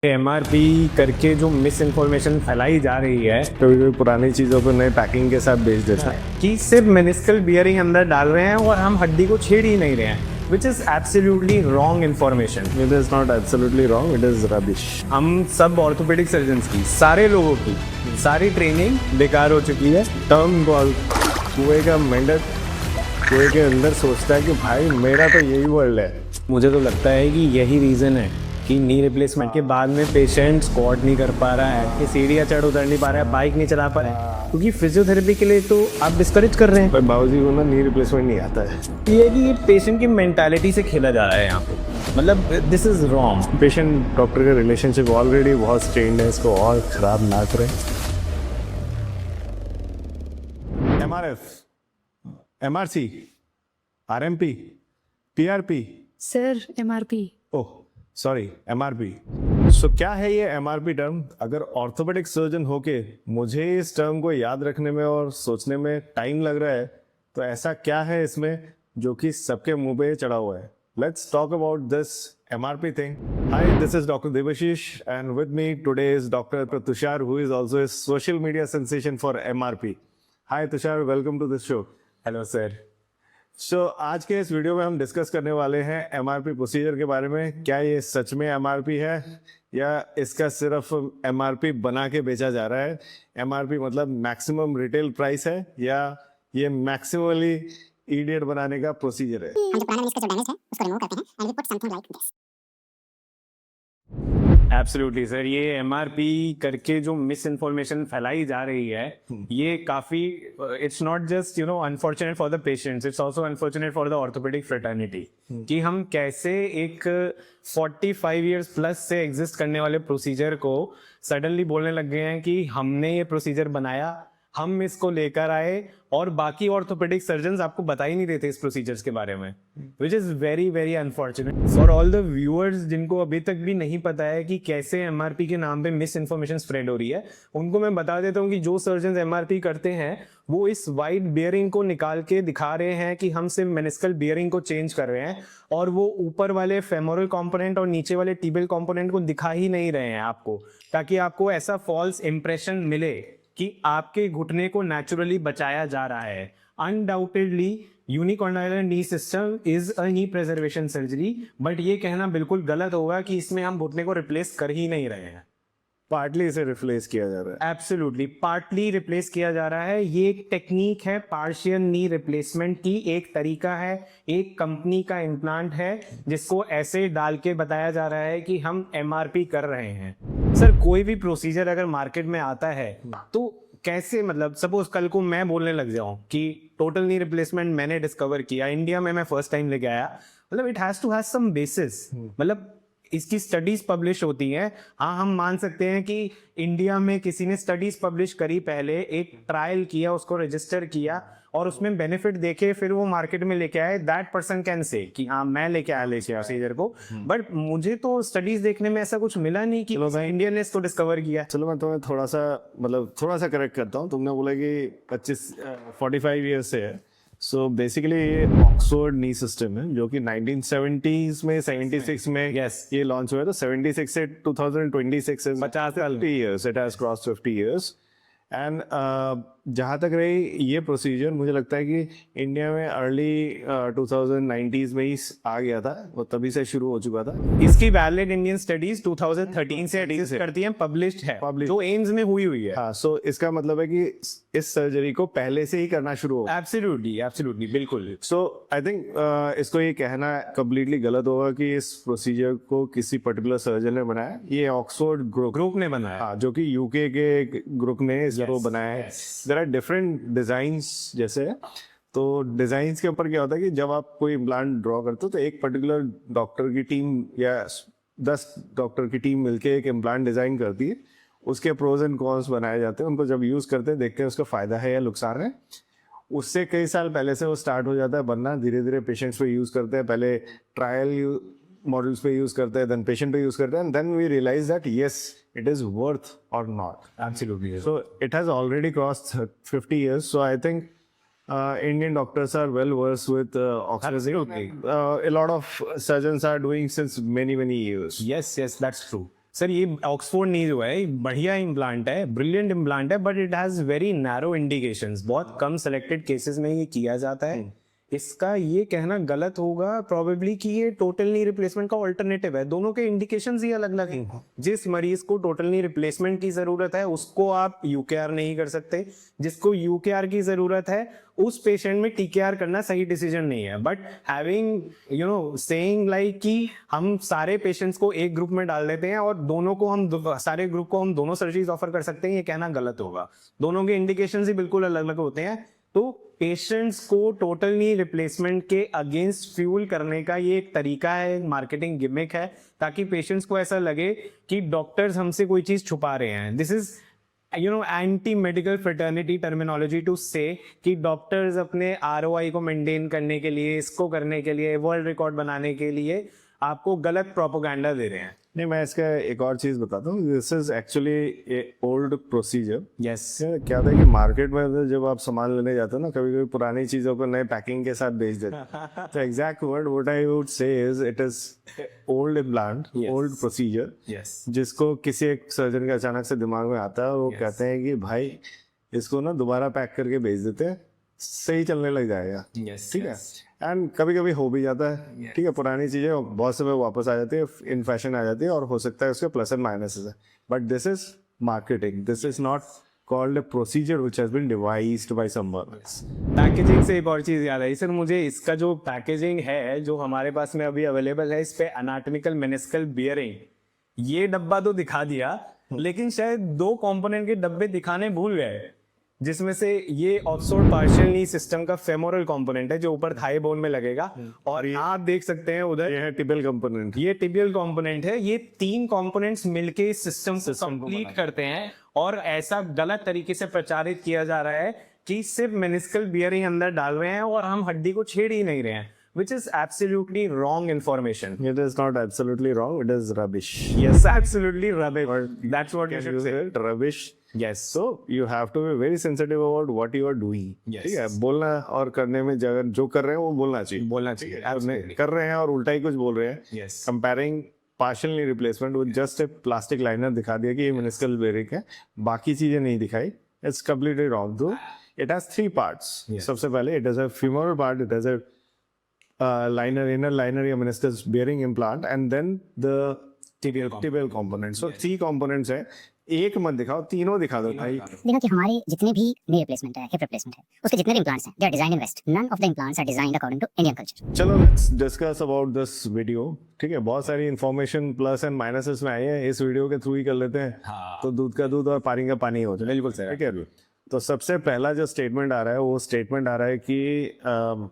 MRP करके जो miss information फैलाई जा रही है कभी पुरानी चीज़ों को नए पैकिंग के साथ बेच देता है। कि सिर्फ मेनिस्कल बियरिंग अंदर डाल रहे हैं और हम हड्डी को छेड़ ही नहीं रहे हैं, which is absolutely wrong information. It is not absolutely wrong, it is rubbish. हम सब ऑर्थोपेडिक सर्जन्स की, सारे लोगों की सारी ट्रेनिंग बेकार हो चुकी है। टर्म बॉल कुएं का मेंढक कुएं के अंदर सोचता है कि भाई मेरा तो यही वर्ल्ड है। मुझे तो लगता है कि यही रीज़न है कि नी रिप्लेसमेंट के बाद में पेशेंट स्क्वाट नहीं कर पा रहा है, कि सीढ़ियाँ चढ़ उतर नहीं पा रहा है, बाइक नहीं चला पा रहा है, क्योंकि फिजियोथेरेपी के लिए तो आप डिस्करेज कर रहे हैं। पर बाबूजी को ना नी रिप्लेसमेंट नहीं आता है। ये है कि ये पेशेंट की मेंटालिटी से खेला जा रहा है यहाँ पे, मतलब this is wrong. Patient doctor का रिलेशनशिप ऑलरेडी बहुत स्ट्रेन्ड है, इसको और ख़राब ना करें। MRF, MRC, RMP, PRP, sir MRP। Oh sorry MRP। सो क्या है ये MRP टर्म? अगर ऑर्थोपेडिक सर्जन होके मुझे इस टर्म को याद रखने में और सोचने में टाइम लग रहा है, तो ऐसा क्या है इसमें जो कि सबके मुंह पे चढ़ा हुआ है? Let's talk about this MRP thing. Hi, this is Dr. Devashish, and with me today is Dr. Tushar, who is also a social media sensation for MRP. Hi Tushar, welcome to this show. Hello sir. So आज के इस video में हम discuss करने वाले हैं MRP procedure के बारे में। क्या ये सच में MRP है या इसका सिर्फ MRP बना के बेचा जा रहा है? MRP मतलब मैक्सिमम रिटेल प्राइस है या ये मैक्सिमली इडियट बनाने का प्रोसीजर है? हम जो पुराना इसका जो डैमेज है उसको रिमूव करते हैं and we put something like this. Absolutely sir, ये एमआरपी करके जो मिस इन्फॉर्मेशन फैलाई जा रही है, ये काफी, it's not just unfortunate for the patients, it's also unfortunate for the orthopaedic fraternity कि हम कैसे एक 45 इयर्स प्लस से एग्जिस्ट करने वाले प्रोसीजर को सडनली बोलने लग गए हैं कि हमने ये प्रोसीजर बनाया, हम इसको लेकर आए और बाकी ऑर्थोपेडिक सर्जन्स आपको बता ही नहीं देते इस प्रोसीजर्स के बारे में, which is very very unfortunate for all the viewers जिनको अभी तक भी नहीं पता है कि कैसे एमआरपी के नाम पे मिस इन्फॉर्मेशन स्प्रेड हो रही है। उनको मैं बता देता हूँ कि जो सर्जन्स एमआरपी करते हैं वो इस वाइड बियरिंग को निकाल के दिखा रहे हैं कि हम सिर्फ मेनिस्कल बियरिंग को चेंज कर रहे हैं, और वो ऊपर वाले फेमोरल कंपोनेंट और नीचे वाले टिबियल कंपोनेंट को दिखा ही नहीं रहे हैं आपको, ताकि आपको ऐसा फॉल्स इंप्रेशन मिले कि आपके घुटने को नेचुरली बचाया जा रहा है। Undoubtedly unicondylar knee system is a knee preservation surgery, but ये कहना बिल्कुल गलत होगा कि इसमें हम घुटने को रिप्लेस कर ही नहीं रहे हैं। पार्टली इसे रिप्लेस किया जा रहा है। एब्सोल्युटली पार्टली रिप्लेस किया जा रहा है। ये एक टेक्निक है पार्शियल नी रिप्लेसमेंट की, एक तरीका है, एक कंपनी का इम्प्लांट है जिसको ऐसे डाल के बताया जा रहा है कि हम एमआरपी कर रहे हैं। सर, कोई भी प्रोसीजर अगर मार्केट में आता है तो कैसे, मतलब सपोज कल को मैं बोलने लग जाऊं कि टोटल नी रिप्लेसमेंट मैंने डिस्कवर किया इंडिया में, मैं फर्स्ट टाइम लेके आया, मतलब it has to have some basis, मतलब इसकी स्टडीज पब्लिश होती हैं। हाँ, हम मान सकते हैं कि इंडिया में किसी ने स्टडीज पब्लिश करी, पहले एक ट्रायल किया, उसको रजिस्टर किया और उसमें बेनिफिट देखे, फिर वो मार्केट में लेके आए, दैट पर्सन कैन से कि हाँ मैं लेके आया प्रोसीजर को। बट मुझे तो स्टडीज देखने में ऐसा कुछ मिला नहीं कि इंडियन ने इसको डिस्कवर किया। चलो मैं तुम्हें थोड़ा सा करेक्ट करता हूँ। तुमने बोला कि 45 ईयर्स से है। सो बेसिकली ये ऑक्सफोर्ड नी सिस्टम है जो कि 1970s में 76 में ये लॉन्च हुआ था। 76 से 2026 is 50 years, it has crossed 50 years। And जहाँ तक रही ये प्रोसीजर, मुझे लगता है कि इंडिया में अर्ली 2090s में ही आ गया था, वो तभी से शुरू हो चुका था। इसकी वैलिड इंडियन स्टडीज 2013 से एग्जिस्ट करती हैं, पब्लिश्ड है, जो एम्स में हुई है। हाँ, सो इसका मतलब है कि इस सर्जरी को पहले से ही करना शुरू हो। एब्सोल्युटली एब्सोल्युटली, बिल्कुल। सो आई थिंक इसको ये कहना कम्प्लीटली गलत होगा कि इस प्रोसीजर को किसी पर्टिकुलर सर्जन ने बनाया। ये ऑक्सफोर्ड ग्रुप ने बनाया, हाँ, जो कि यूके के ग्रुप ने इसको बनाया है। देयर आर डिफरेंट डिजाइन्स जैसे, तो डिजाइन्स के ऊपर क्या होता है कि जब आप कोई इम्प्लांट ड्रॉ करते हो तो एक पर्टिकुलर डॉक्टर की टीम या 10 डॉक्टर की टीम मिलके एक इम्प्लांट डिजाइन करती है, उसके प्रोज एंड कॉन्स बनाए जाते हैं, उनको जब यूज करते हैं देखते हैं उसका फायदा है या नुकसान है। उससे कई साल पहले से वो स्टार्ट हो जाता है बनना, धीरे धीरे पेशेंट्स पे यूज करते हैं, पहले ट्रायल मॉडल्स पे यूज करते हैं, देन पेशेंट पे यूज करते हैं, and then we realise that yes it is worth और not. Absolutely. So it has already crossed 50 years, so I think Indian doctors are well versed with oxygen. A lot of surgeons are doing since many years. Yes, that's true. Sir ये Oxford नी जो है बढ़िया implant है, brilliant implant है, but it has very narrow indications. बहुत कम selected cases में ये किया जाता है। इसका ये कहना गलत होगा प्रोबेबली कि ये टोटल नी रिप्लेसमेंट का ऑल्टरनेटिव है। दोनों के इंडिकेशंस ही अलग अलग हैं। जिस मरीज को टोटल नी रिप्लेसमेंट की जरूरत है उसको आप यूकेआर नहीं कर सकते, जिसको यूकेआर की जरूरत है उस पेशेंट में टीकेआर करना सही डिसीजन नहीं है। बट हैविंग सेइंग लाइक कि हम सारे पेशेंट्स को एक ग्रुप में डाल देते हैं और दोनों को हम सारे ग्रुप को हम दोनों सर्जरीज ऑफर कर सकते हैं, ये कहना गलत होगा। दोनों के इंडिकेशंस ही बिल्कुल अलग अलग होते हैं। तो पेशेंट्स को टोटल नी रिप्लेसमेंट के अगेंस्ट फ्यूल करने का ये एक तरीका है, मार्केटिंग गिमिक है, ताकि पेशेंट्स को ऐसा लगे कि डॉक्टर्स हमसे कोई चीज छुपा रहे हैं। This is anti medical fraternity terminology to say कि डॉक्टर्स अपने आरओआई को मेंटेन करने के लिए, इसको करने के लिए, वर्ल्ड रिकॉर्ड बनाने के लिए आपको गलत प्रोपोगंडा दे रहे हैं। नहीं, मैं इसका एक और चीज बताता हूँ। This is actually A old procedure. Yes, क्या था कि मार्केट में जब आप सामान लेने जाते हो ना, कभी कभी पुरानी चीजों को नए पैकिंग के साथ बेच देते। तो exact word what I would say is it is old implant, old procedure, yes, जिसको किसी एक सर्जन के अचानक से दिमाग में आता है और वो कहते हैं कि भाई इसको ना दोबारा पैक करके बेच देते हैं, सही चलने लग जाएगा। यस, ठीक है। एंड कभी कभी हो भी जाता है। ठीक है, पुरानी चीजें बहुत समय वापस आ जाती है, इन फैशन आ जाती है और हो सकता है उसके प्लस एंड माइनसेस है। But this is marketing, this is not called a procedure which has been devised by someone. Packaging से एक और चीज याद आई सर मुझे। इसका जो पैकेजिंग है जो हमारे पास में अभी अवेलेबल है, इस पे एनाटॉमिकल मेनिस्कल बियरिंग ये डब्बा तो दिखा दिया, लेकिन शायद 2 कंपोनेंट के डब्बे दिखाने भूल गए, जिसमें से ये ऑक्सफोर्ड पार्शियल नी सिस्टम का फेमोरल कंपोनेंट है जो ऊपर थाई बोन में लगेगा, और आप देख सकते हैं उधर ये है टिबियल कंपोनेंट। ये टिबियल कंपोनेंट है। ये 3 कंपोनेंट्स मिलके इस सिस्टम को कंप्लीट करते हैं, और ऐसा गलत तरीके से प्रचारित किया जा रहा है कि सिर्फ मेनिस्कल बियरिंग अंदर डाल रहे हैं और हम हड्डी को छेड़ ही नहीं रहे हैं, which is absolutely wrong information. It is not absolutely wrong, it is rubbish. Yes, absolutely rubbish. That's what you Can should use say. it, rubbish. Yes. So you have to be very sensitive about what you are doing. Yes. ठीक है, बोलना और करने में जगह जो कर रहे हैं वो बोलना चाहिए। बोलना चाहिए। Absolutely. कर रहे हैं और उल्टा ही कुछ बोल रहे हैं। Yes. Comparing partial knee replacement with just a plastic liner दिखा दिया कि ये meniscal bearing है, बाकी चीजें नहीं दिखाई। It's completely wrong. So it has 3 parts. Yes. सबसे पहले it has a femoral part, it has a liner, inner liner या meniscus bearing implant, and then the tibial component. So 3 components है। एक मत दिखाओ, तीनों दिखा दो भाई। देखा कि हमारे जितने भी नी रिप्लेसमेंट है, हिप रिप्लेसमेंट है, उसके जितने भी इम्प्लांट्स हैं, they are designed in west. None of the implants are designed according to Indian culture. चलो let's discuss about this video. ठीक है, बहुत सारी इन्फॉर्मेशन प्लस एंड माइनसेस में आई है, इस वीडियो के थ्रू ही कर लेते हैं। हाँ। तो दूध का दूध और पानी का पानी हो जाए। बिल्कुल सही। ठीक है। तो सबसे पहला जो स्टेटमेंट आ रहा है वो स्टेटमेंट आ रहा है कि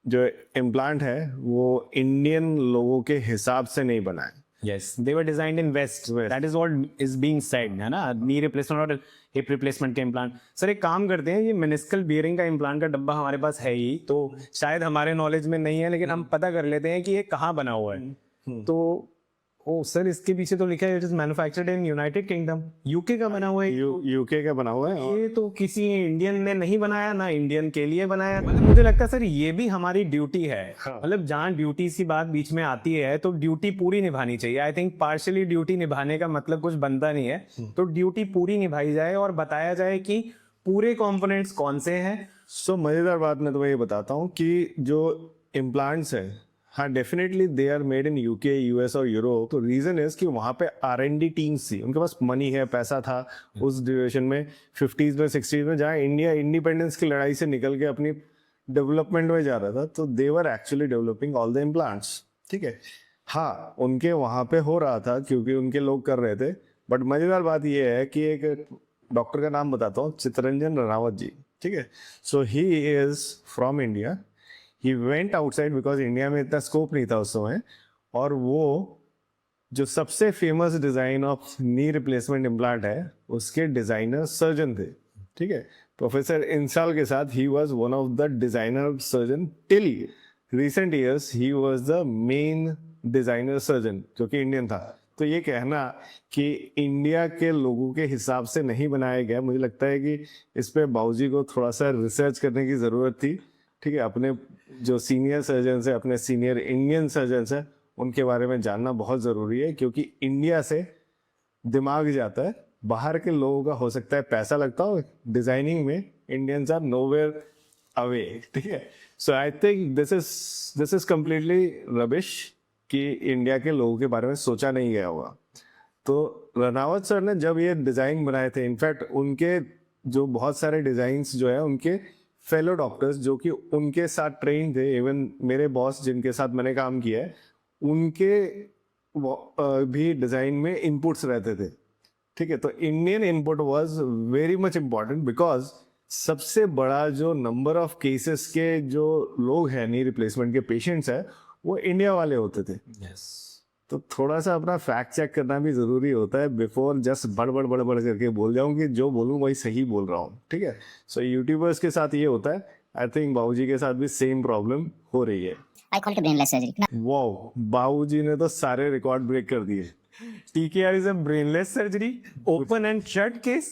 जो इम्प्लांट है वो इंडियन लोगों के हिसाब से नहीं बना है। Yes, they were designed in West. That is what is being said, है ना? Knee replacement और hip replacement के इम्प्लांट। सर एक काम करते हैं, ये मेनिस्कल बियरिंग का इम्प्लांट का डब्बा हमारे पास है ही, तो शायद हमारे नॉलेज में नहीं है, लेकिन हम पता कर लेते हैं कि ये कहाँ बना हुआ है। तो ओ सर इसके पीछे तो लिखा है it is manufactured in United kingdom, UK का बना हुआ है। यूके का बना हुआ है। ये तो किसी इंडियन ने नहीं बनाया, ना इंडियन के लिए बनाया। मतलब मुझे लगता है सर ये भी हमारी ड्यूटी है। मतलब जहाँ ड्यूटी सी बात बीच में आती है तो ड्यूटी पूरी निभानी चाहिए। आई थिंक पार्शियली ड्यूटी निभाने का मतलब कुछ बनता नहीं है, तो ड्यूटी पूरी निभाई जाए और बताया जाए कि पूरे कंपोनेंट्स कौन से हैं। सो मजेदार बात मैं तुम्हें ये बताता हूँ कि जो इम्प्लांट्स है, हाँ definitely they are made in UK, US और यूरोप। तो रीजन इज कि वहाँ पे R&D टीम्स थी, उनके पास मनी है, पैसा था उस ड्यूरेशन में 50s में 60s में, जहाँ इंडिया इंडिपेंडेंस की लड़ाई से निकल के अपनी डेवलपमेंट में जा रहा था। तो they were actually developing all the implants. ठीक है, हाँ उनके वहाँ पे हो रहा था क्योंकि उनके लोग कर रहे थे। बट मजेदार बात ये है कि एक डॉक्टर का नाम बताता हूँ, चित्तरंजन रावत जी। ठीक है, so he is from India. He went outside because India में इतना स्कोप नहीं था उस समय, और वो जो सबसे famous design of knee replacement implant है उसके डिजाइनर सर्जन थे। ठीक है, प्रोफेसर इंसाल के साथ he was one of the designer surgeon till recent years. He was the main designer surgeon जो कि इंडियन था। तो ये कहना कि इंडिया के लोगों के हिसाब से नहीं बनाया गया, मुझे लगता है कि इस पे बाबूजी को थोड़ा सा रिसर्च करने की ज़रूरत थी। ठीक है, अपने जो सीनियर सर्जन है, अपने सीनियर इंडियन सर्जन है, उनके बारे में जानना बहुत ज़रूरी है, क्योंकि इंडिया से दिमाग जाता है, बाहर के लोगों का हो सकता है पैसा लगता हो डिजाइनिंग में, इंडियंस आर नोवेयर अवे, ठीक है। So I think this is completely rubbish कि इंडिया के लोगों के बारे में सोचा नहीं गया होगा। तो रनावत सर ने जब ये डिजाइन बनाए थे, इनफैक्ट उनके जो बहुत सारे डिजाइन्स जो है उनके फेलो डॉक्टर्स जो कि उनके साथ ट्रेन थे, इवन मेरे बॉस जिनके साथ मैंने काम किया है उनके भी डिजाइन में इनपुट्स रहते थे, ठीक है। तो Indian input was very much important because सबसे बड़ा जो नंबर ऑफ केसेस के जो लोग हैं नी रिप्लेसमेंट के पेशेंट्स है वो इंडिया वाले होते थे। तो थोड़ा सा अपना फैक्ट चेक करना भी जरूरी होता है बिफोर जस्ट बड़ करके बोल जाऊं कि जो बोलूं वही सही बोल रहा हूँ, ठीक है। सो यूट्यूबर्स के साथ ये होता है, आई थिंक बाबूजी के साथ भी सेम प्रॉब्लम हो रही है। I call it a brainless surgery. Wow, बाबूजी ने तो सारे रिकॉर्ड ब्रेक कर दिए। TKR is a brainless surgery, open and shut case।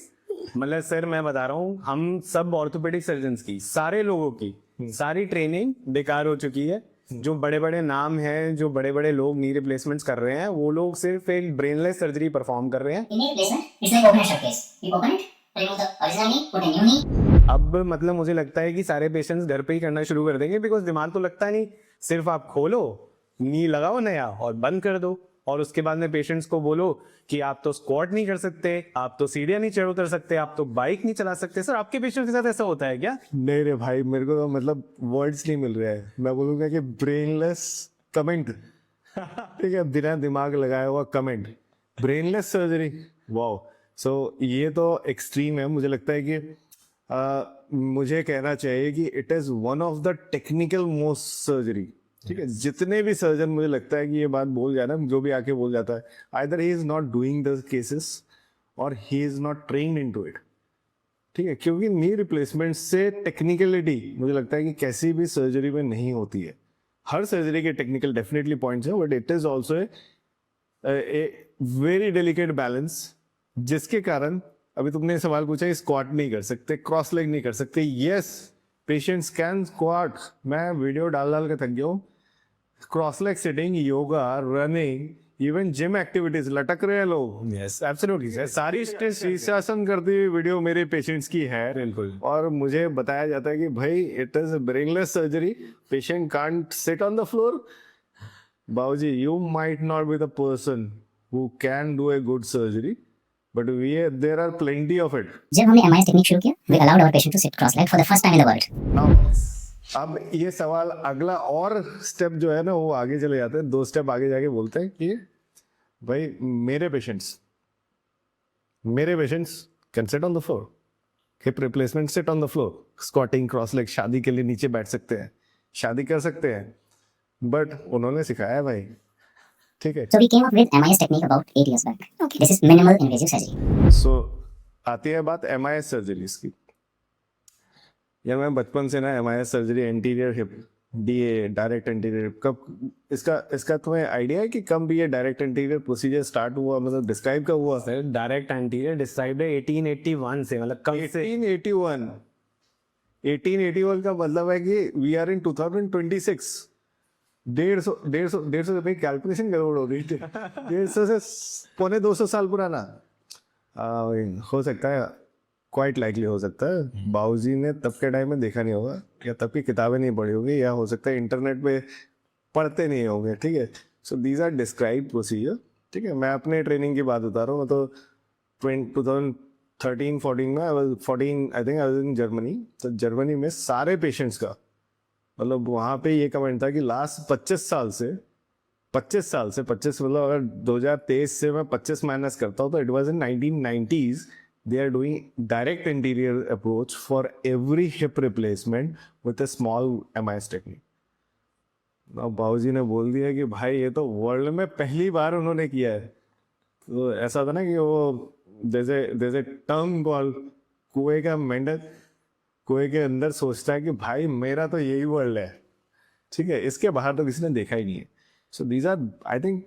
मतलब सर मैं बता रहा हूँ, हम सब ऑर्थोपेडिक सर्जन्स की, सारे लोगों की सारी ट्रेनिंग बेकार हो चुकी है। जो बड़े बड़े नाम हैं, जो बड़े बड़े लोग नी रिप्लेसमेंट्स कर रहे हैं, वो लोग सिर्फ एक ब्रेनलेस सर्जरी परफॉर्म कर रहे हैं। In knee replacement, it's like open and shut case. You open it, remove the original knee, put a new knee. अब मतलब मुझे लगता है कि सारे पेशेंट्स घर पे ही करना शुरू कर देंगे, बिकॉज दिमाग तो लगता नहीं, सिर्फ आप खोलो, नी लगाओ नया और बंद कर दो, और उसके बाद में पेशेंट्स को बोलो कि आप तो स्क्वाट नहीं कर सकते, आप तो सीढ़ियां नहीं चढ़ उतर सकते, आप तो बाइक नहीं चला सकते। सर आपके पेशेंट्स के साथ ऐसा होता है क्या? नहीं रे भाई, मेरे को तो मतलब वर्ड्स नहीं मिल रहे हैं। मैं बोलूंगा कि ब्रेनलेस कमेंट, ठीक है, बिना दिमाग लगाया हुआ कमेंट, ब्रेनलेस सर्जरी, वाओ। सो ये तो एक्सट्रीम है। मुझे लगता है कि मुझे कहना चाहिए कि it is one of the technical most surgery, ठीक है। जितने भी सर्जन मुझे लगता है कि ये बात बोल जाए ना, जो भी आके बोल जाता है, either he is not doing the cases और he is not trained into it, ठीक है। क्योंकि नी रिप्लेसमेंट से टेक्निकलिटी मुझे लगता है कि कैसी भी सर्जरी में नहीं होती है। हर सर्जरी के टेक्निकल डेफिनेटली पॉइंट्स है, but it is also a very delicate balance, जिसके कारण अभी तुमने सवाल पूछा, स्क्वाट नहीं कर सकते, क्रॉस लेग नहीं कर सकते। Yes, patients can squat. मैं वीडियो डाल के थक गया हूँ। Cross leg sitting, yoga, running, even gym activities, लटक रहे हैं लोग। यस एब्सोल्युटली सर, सारी शीर्षासन करती हुई वीडियो मेरे पेशेंट्स की है, बिल्कुल। और मुझे बताया जाता है कि भाई it is brainless surgery, patient can't sit on the floor. बाबूजी, you might not be the person who can do a good surgery, but there are plenty of it. जब हमने MIS टेक्निक शुरू किया, we allowed our patient to sit cross-legged for the first time in the world. Now, अब ये सवाल अगला और step जो है ना वो आगे चले जाते हैं, 2 स्टेप आगे जाके बोलते हैं कि भाई मेरे patients can sit on the floor, hip replacement sit on the floor, squatting, cross leg, शादी के लिए नीचे बैठ सकते हैं, शादी कर सकते हैं, बट उन्होंने सिखाया भाई, ठीक है। So we came up with MIS technique about 8 years back. Okay. This is minimal invasive surgery. सो आती है बात MIS सर्जरीज की। यार मैं बचपन से ना MIS surgery, anterior hip, DA, direct anterior hip, कब इसका तुम्हें आइडिया है कि कब भी ये डायरेक्ट एंटीरियर प्रोसीजर स्टार्ट हुआ, मतलब डिस्क्राइब कब हुआ? सर डायरेक्ट एंटीरियर डिस्क्राइब्ड 1881 से, मतलब कब से? 1881 का मतलब है कि वी आर इन 2026। 150 रुपए कैलकुलेशन गड़बड़ हो रही थी। 150 से पौने 200 साल पुराना हो सकता है, क्वाइट लाइकली हो सकता है। बाबूजी ने तब के टाइम में देखा नहीं होगा, या तब की किताबें नहीं पढ़ी होगी, या हो सकता है इंटरनेट पे पढ़ते नहीं होंगे, ठीक है। So these are describe procedure, ठीक है। मैं अपने ट्रेनिंग की बात बता रहा हूँ। तो 2013-14 में I think I was in Germany. तो जर्मनी में सारे पेशेंट्स का मतलब वहाँ पे ये कमेंट था कि लास्ट 25 साल से 25 मतलब अगर 2023 से मैं 25 माइनस करता हूँ तो it was in 1990s they are doing direct anterior approach for every hip replacement with a small MIS technique. अब बाबूजी ने बोल दिया कि भाई ये तो वर्ल्ड में पहली बार उन्होंने किया है। तो ऐसा था ना कि वो there's a term called कुएं का मेंढक कुएं के अंदर सोचता है कि भाई मेरा तो यही वर्ल्ड है, ठीक है, इसके बाहर तो किसी ने देखा ही नहीं है। So these are I think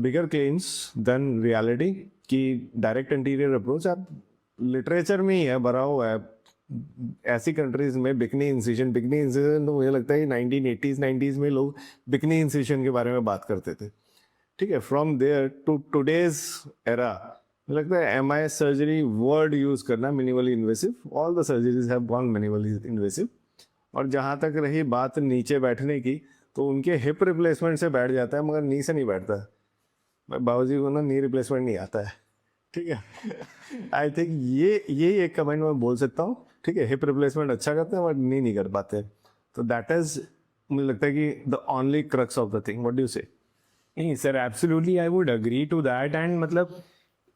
bigger claims than reality कि डायरेक्ट एंटीरियर अप्रोच आप लिटरेचर में ही है, भरा हुआ है। ऐसी कंट्रीज में बिकनी इंसिजन तो मुझे लगता है कि 1980s 90s में लोग बिकनी इंसिजन के बारे में बात करते थे। ठीक है, from there to today's era मुझे लगता है MIS सर्जरी वर्ड यूज करना minimally invasive, all the surgeries have gone minimally invasive. और जहाँ तक रही बात नीचे बैठने की, तो उनके हिप रिप्लेसमेंट से बैठ जाता है मगर नी से नहीं बैठता। बाबूजी को ना नी रिप्लेसमेंट नहीं आता है, ठीक है। आई थिंक ये एक कमेंट मैं बोल सकता हूँ, ठीक है। हिप रिप्लेसमेंट अच्छा करते हैं बट नी नहीं कर पाते, तो दैट इज मुझे लगता है कि the only crux of the thing. What do you say? नहीं sir, absolutely I would agree to that. And मतलब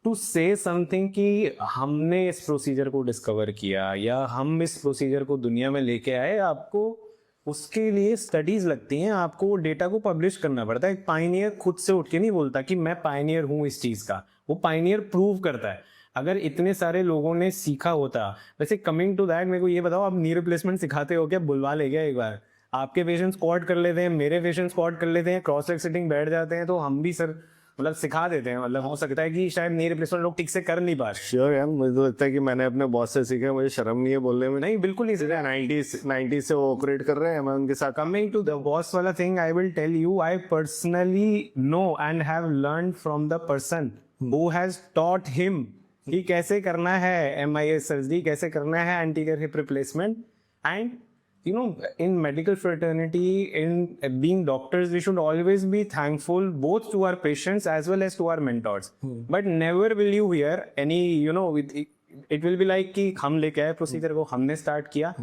टू से समथिंग कि हमने इस प्रोसीजर को डिस्कवर किया या हम इस प्रोसीजर को दुनिया में लेके आए, आपको उसके लिए स्टडीज लगती हैं, आपको डेटा को पब्लिश करना पड़ता है। एक पायनियर खुद से उठ के नहीं बोलता कि मैं पायनियर हूँ इस चीज का, वो पायनियर प्रूव करता है। अगर इतने सारे लोगों ने सीखा होता, वैसे कमिंग टू दैट, मेरे को ये बताओ, आप नी रिप्लेसमेंट सिखाते हो क्या? बुलवा ले गया एक बार, आपके पेशेंट स्क्वाट कर लेते हैं, मेरे पेशेंट स्क्वाट कर लेते हैं, क्रॉस लेग सिटिंग बैठ जाते हैं, तो हम भी सर मतलब सिखा देते हैं। मतलब हो सकता है कि शायद नी रिप्लेसमेंट लोग ठीक से कर नहीं पा रहे। श्योर यार, मुझे तो लगता है कि मैंने अपने बॉस से सीखा, मुझे शर्म नहीं है बोलने में। नहीं बिल्कुल नहीं सर। 90 से वो ऑपरेट कर रहे हैं, मैं उनके साथ। Coming to the boss wala thing, I will tell you, I personally know and have learned from the person who has taught him कि कैसे करना है MIS सर्जरी, कैसे करना है anterior hip replacement. And you know, in medical fraternity, in being doctors, we should always be thankful both to our patients as well as to our mentors. But never will you hear any, you know, it will be like कि हम लेके आए procedure को, हमने start किया।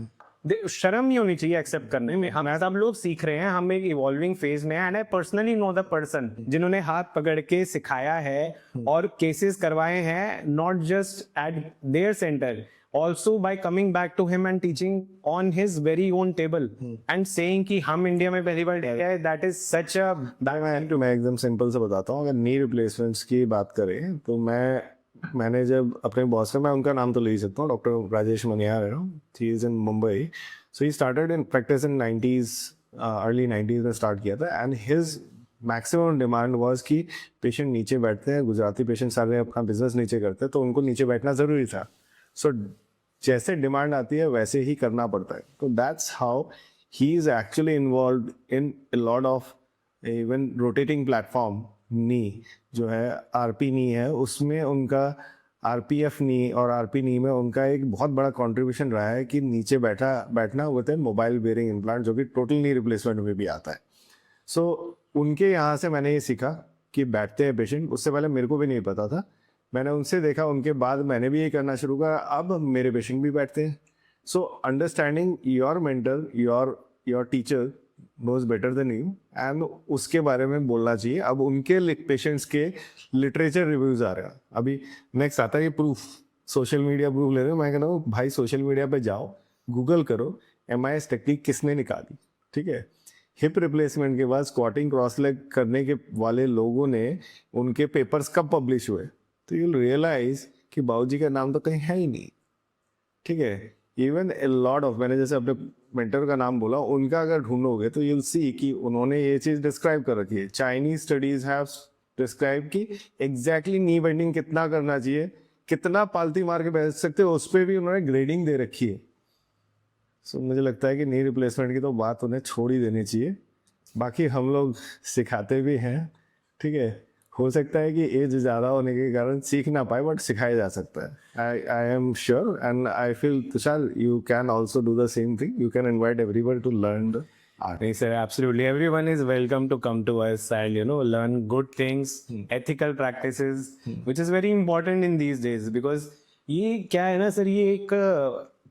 शर्म नहीं होनी चाहिए एक्सेप्ट करने में। हम सब लोग सीख रहे हैं, हम एक इवॉल्विंग फेज में हैं। And I personally know the person जिन्होंने हाथ पकड़ के सिखाया है और केसेस करवाए हैं, not just eight there centre, also by coming back to him and teaching on his very own table and saying कि हम इंडिया में पहली बार है, that is such a मैं एकदम सिंपल से बताता हूँ। अगर नी रिप्लेसमेंट्स की बात करें तो मैंने जब अपने बॉस से, मैं उनका नाम तो ले ही सकता हूँ, doctor Rajesh Maniyar, he is in Mumbai. So he started in practice in 90s, early 90s में स्टार्ट किया था। And his maximum demand was कि पेशेंट नीचे बैठते हैं, गुजराती पेशेंट सारे अपना बिजनेस नीचे करते हैं, तो उनको नीचे बैठना ज़रूरी था। सो जैसे डिमांड आती है वैसे ही करना पड़ता है। तो that's how he is actually involve in a lot of even rotating platform knee जो है, आरपी नी है, उसमें उनका आरपीएफ नी और आरपी नी में उनका एक बहुत बड़ा कंट्रीब्यूशन रहा है कि नीचे बैठना with A mobile bearing implant, जो कि टोटल नी रिप्लेसमेंट में भी आता है। सो उनके यहाँ से मैंने ये सीखा कि बैठते हैं पेशेंट। उससे पहले मेरे को भी नहीं पता था, मैंने उनसे देखा, उनके बाद मैंने भी ये करना शुरू करा, अब मेरे पेशेंट भी बैठते हैं। So understanding your mentor, your teacher knows better than you, and उसके बारे में बोलना चाहिए। अब उनके पेशेंट्स के लिटरेचर रिव्यूज आ रहे हैं। अभी नेक्स्ट आता है ये प्रूफ, सोशल मीडिया प्रूफ ले रहे हो। मैं कहता हूँ भाई सोशल मीडिया पे जाओ, गूगल करो MIS टेक्निक किसने निकाली, ठीक है। हिप रिप्लेसमेंट के बाद स्क्वाटिंग क्रॉस लेग करने के वाले लोगों ने उनके पेपर्स कब पब्लिश हुए, तो यूल रियलाइज कि बाबूजी का नाम तो कहीं है ही नहीं, ठीक है। इवन ए लॉट ऑफ, मैंने जैसे अपने मेंटर का नाम बोला, उनका अगर ढूंढोगे तो यूल सी कि उन्होंने ये चीज़ डिस्क्राइब कर रखी है। चाइनीज स्टडीज हैव डिस्क्राइब कि एग्जैक्टली नी बेंडिंग कितना करना चाहिए, कितना पालती मार के बैठ सकते हो, उस पर भी उन्होंने ग्रेडिंग दे रखी है। सो मुझे लगता है कि नी रिप्लेसमेंट की तो बात उन्हें छोड़ ही देनी चाहिए। बाकी हम लोग सिखाते भी हैं, ठीक है। हो सकता है कि एज ज़्यादा होने के कारण सीख ना पाए, बट सिखाया जा सकता है। I am sure and I feel Tushar you can also do the same thing. You can invite everyone to learn the art. Yes, sir, absolutely. Everyone is welcome to come to us and, you know, learn good things, ethical practices, which is very important in these days because ये क्या है ना sir, ये एक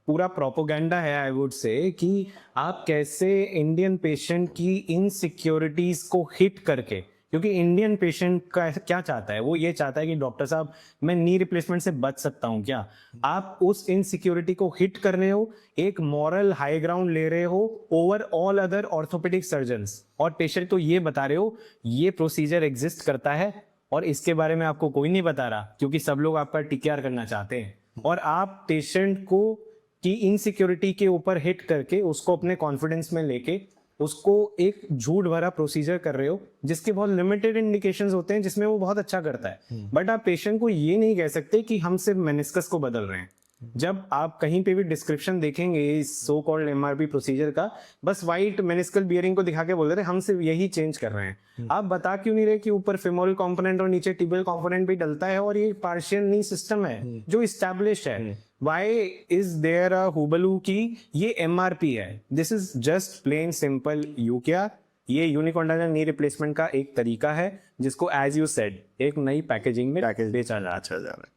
पूरा propaganda है, I would say, कि आप कैसे इंडियन पेशेंट की इनसिक्योरिटीज को हिट करके, क्योंकि इंडियन पेशेंट का क्या चाहता है, वो ये चाहता है कि डॉक्टर साहब मैं नी रिप्लेसमेंट से बच सकता हूँ क्या। आप उस इनसिक्योरिटी को हिट कर रहे हो, एक मॉरल हाई ग्राउंड ले रहे हो over all other orthopaedic surgeons, और पेशेंट को ये बता रहे हो ये प्रोसीजर एग्जिस्ट करता है और इसके बारे में आपको कोई नहीं बता रहा, क्योंकि सब लोग आपका टीकेआर करना चाहते हैं। और आप पेशेंट को की इनसिक्योरिटी के ऊपर हिट करके उसको अपने कॉन्फिडेंस में लेके उसको एक झूठ भरा प्रोसीजर कर रहे हो, जिसके बहुत लिमिटेड इंडिकेशंस होते हैं, जिसमें वो बहुत अच्छा करता है। बट आप पेशेंट को ये नहीं कह सकते कि हम सिर्फ मेनिस्कस को बदल रहे हैं, जब आप कहीं पे भी डिस्क्रिप्शन देखेंगे इस सो कॉल्ड एमआरपी प्रोसीजर का, बस वाइट मेनिस्कल बियरिंग को दिखा के बोल रहे हम सिर्फ यही चेंज कर रहे हैं। आप बता क्यों नहीं रहे कि ऊपर फेमोरल कंपोनेंट और नीचे टिबियल कंपोनेंट भी डलता है और ये पार्शियल नी सिस्टम है जो इस्टेब्लिश है। वाई इज देयर अ हुबलू की ये एमआरपी है? This is just plain simple UKR. ये यूनिकॉन्डाइलर नी रिप्लेसमेंट का एक तरीका है जिसको एज यू सेड एक नई पैकेजिंग में बेचा जा रहा है।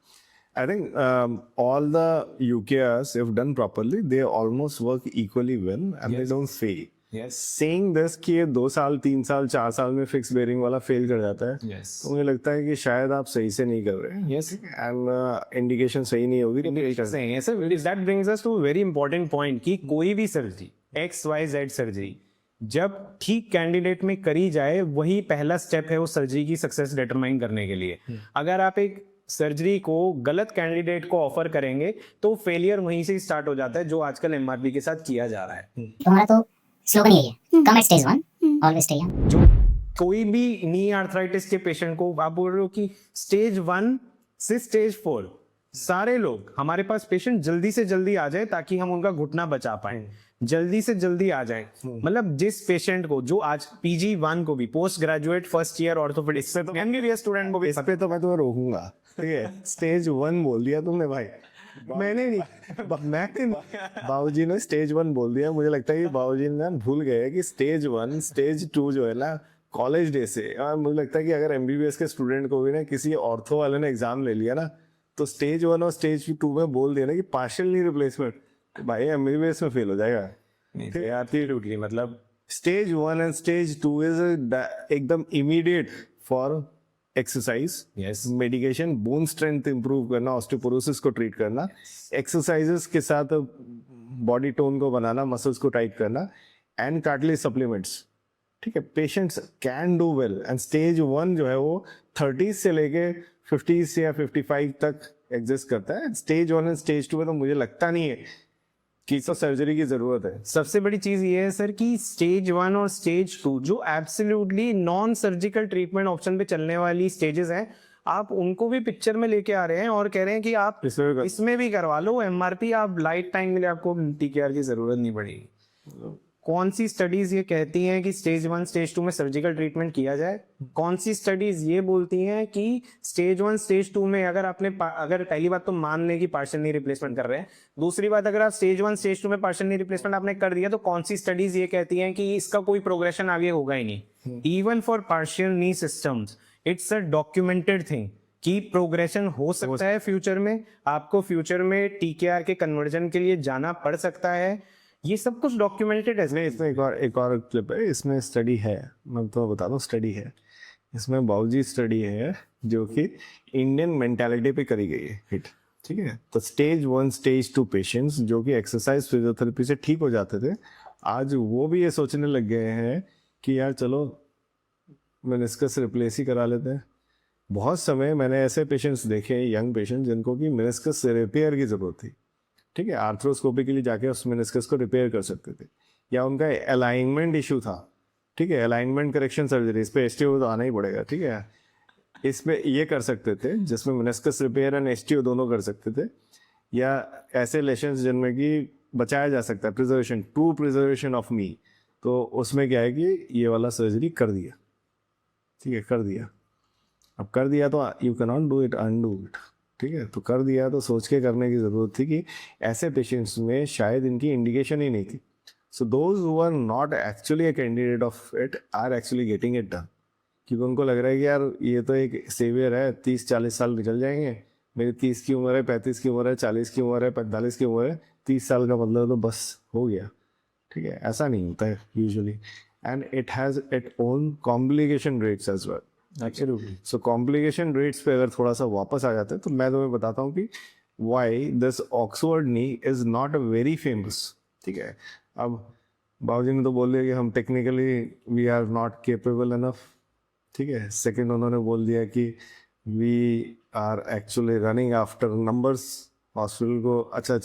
I think all the UKRs, if done properly, they almost work equally well and they don't fail. Yes. Saying this कि ये 2 साल 3 साल 4 साल में फिक्स बेयरिंग वाला फेल कर जाता है, Yes. तो मुझे लगता है कि शायद आप सही से नहीं कर रहे हैं। Yes. एंड इंडिकेशन सही नहीं होगी सही है sir. That brings us to very important point कि कोई भी सर्जरी XYZ सर्जरी जब ठीक कैंडिडेट में करी जाए वही पहला स्टेप है उस सर्जरी की सक्सेस डिटरमाइन करने के लिए। अगर आप एक सर्जरी को गलत कैंडिडेट को ऑफर करेंगे तो फेलियर वहीं से स्टार्ट हो जाता है जो आजकल एमआरपी के साथ किया जा रहा है। तुम्हारा तो स्लोगन यही है, come at stage 1, always stay young. जो कोई भी नी आर्थराइटिस के पेशेंट को आप बोल रहे हो कि स्टेज 1 से स्टेज 4 सारे लोग हमारे पास पेशेंट जल्दी से जल्दी आ जाए ताकि हम उनका घुटना बचा पाए, जल्दी से जल्दी आ जाए। मतलब जिस पेशेंट को जो आज PG1 को भी post graduate first year orthopaedics से तो MBBS स्टूडेंट को भी इस पे तो मैं तुम्हें रोकूंगा, ठीक है? स्टेज 1 बोल दिया तुमने भाई, मैंने नहीं बाबूजी ने स्टेज 1 बोल दिया। मुझे लगता है कि बाबूजी ने भूल गए कि स्टेज 1 स्टेज 2 जो है ना कॉलेज डे से, मुझे लगता है कि अगर MBBS के स्टूडेंट को भी ना किसी ऑर्थो वाले ने एग्जाम ले लिया ना तो स्टेज 1 और स्टेज 2 में बोल दिया ना कि पार्शियल नी रिप्लेसमेंट, भाई MBBS में फेल हो जाएगा। मतलब स्टेज 1 एंड स्टेज 2 इज एकदम immediate for exercise, Yes. Medication, bone strength improve करना, ऑस्टियोपोरोसिस को ट्रीट करना, एक्सरसाइजेस के साथ बॉडी टोन को बनाना, मसल्स को टाइट करना एंड कार्टिलेज सप्लीमेंट्स, ठीक है? Patients can do well. And stage 1 जो है वो 30 से लेके 50 या 55 तक एग्जिस्ट करता है। स्टेज 1 एंड स्टेज 2 में तो मुझे लगता नहीं है कि तो सर्जरी की जरूरत है। सबसे बड़ी चीज ये है सर कि स्टेज 1 और स्टेज 2 जो absolutely non surgical treatment option पे चलने वाली स्टेजेस हैं, आप उनको भी पिक्चर में लेके आ रहे हैं और कह रहे हैं कि आप इसमें भी करवा लो एमआरपी, आप लाइफ टाइम के लिए आपको TKR की जरूरत नहीं पड़ेगी। कौन सी स्टडीज ये कहती हैं कि स्टेज 1 स्टेज 2 में सर्जिकल ट्रीटमेंट किया जाए? कौन सी स्टडीज ये बोलती हैं कि स्टेज 1 स्टेज 2 में अगर पहली बात तो मान लें कि पार्शियल नी रिप्लेसमेंट कर रहे हैं, दूसरी बात अगर आप स्टेज 1 स्टेज 2 में पार्शियल नी रिप्लेसमेंट आपने कर दिया तो कौन सी स्टडीज ये कहती हैं कि इसका कोई प्रोग्रेशन आगे होगा ही नहीं? Even for partial knee systems it's a documented thing कि प्रोग्रेशन हो सकता है फ्यूचर में, आपको फ्यूचर में TKR के कन्वर्जन के लिए जाना पड़ सकता है। ये सब कुछ डॉक्यूमेंटेड है। इसमें एक और क्लिप है, इसमें स्टडी है, मैं तो बता दूं स्टडी है इसमें, बाबूजी स्टडी है जो कि इंडियन मेंटालिटी पे करी गई है हिट, ठीक है? तो स्टेज 1 स्टेज 2 पेशेंट्स जो कि एक्सरसाइज फिजियोथेरेपी से ठीक हो जाते थे, आज वो भी ये सोचने लग गए हैं कि यार चलो मेनिस्कस रिप्लेस ही करा लेते हैं। बहुत समय मैंने ऐसे पेशेंट्स देखे, यंग पेशेंट जिनको कि मेनिस्कस रिपेयर की जरूरत थी, ठीक है? आर्थ्रोस्कोपी के लिए जाके उस मेनिस्कस को रिपेयर कर सकते थे, या उनका अलाइनमेंट इशू था, ठीक है? अलाइनमेंट करेक्शन सर्जरी, इस पे STO तो आना ही पड़ेगा, ठीक है? इसमें ये कर सकते थे जिसमें मेनिस्कस रिपेयर एंड STO दोनों कर सकते थे, या ऐसे लेशंस जिनमें कि बचाया जा सकता है, प्रिजर्वेशन, ट्रू प्रिजर्वेशन ऑफ नी, तो उसमें क्या है कि ये वाला सर्जरी कर दिया, ठीक है? कर दिया। अब कर दिया तो you can not do it undo it, ठीक है? तो कर दिया तो सोच के करने की जरूरत थी कि ऐसे पेशेंट्स में शायद इनकी इंडिकेशन ही नहीं थी। So those who are not actually a candidate of it are actually getting it done, क्योंकि उनको लग रहा है कि यार ये तो एक सेवियर है, 30-40 साल निकल जाएंगे, मेरी 30 की उम्र है, 35 की उम्र है, 40 की उम्र है, 45 की उम्र है, 30 साल का मतलब तो बस हो गया, ठीक है? ऐसा नहीं होता है usually, and it has it own complication rates as well. Absolutely. So complication rates पे अगर थोड़ा सा वापस आ जाते हैं तो मैं तुम्हें बताता हूँ कि why this Oxford knee is not very famous, ठीक है? अब बाबूजी ने तो बोल दिया कि हम technically we are not capable enough, ठीक है? सेकंड उन्होंने बोल दिया कि we are actually running after numbers, hospital को अच्छा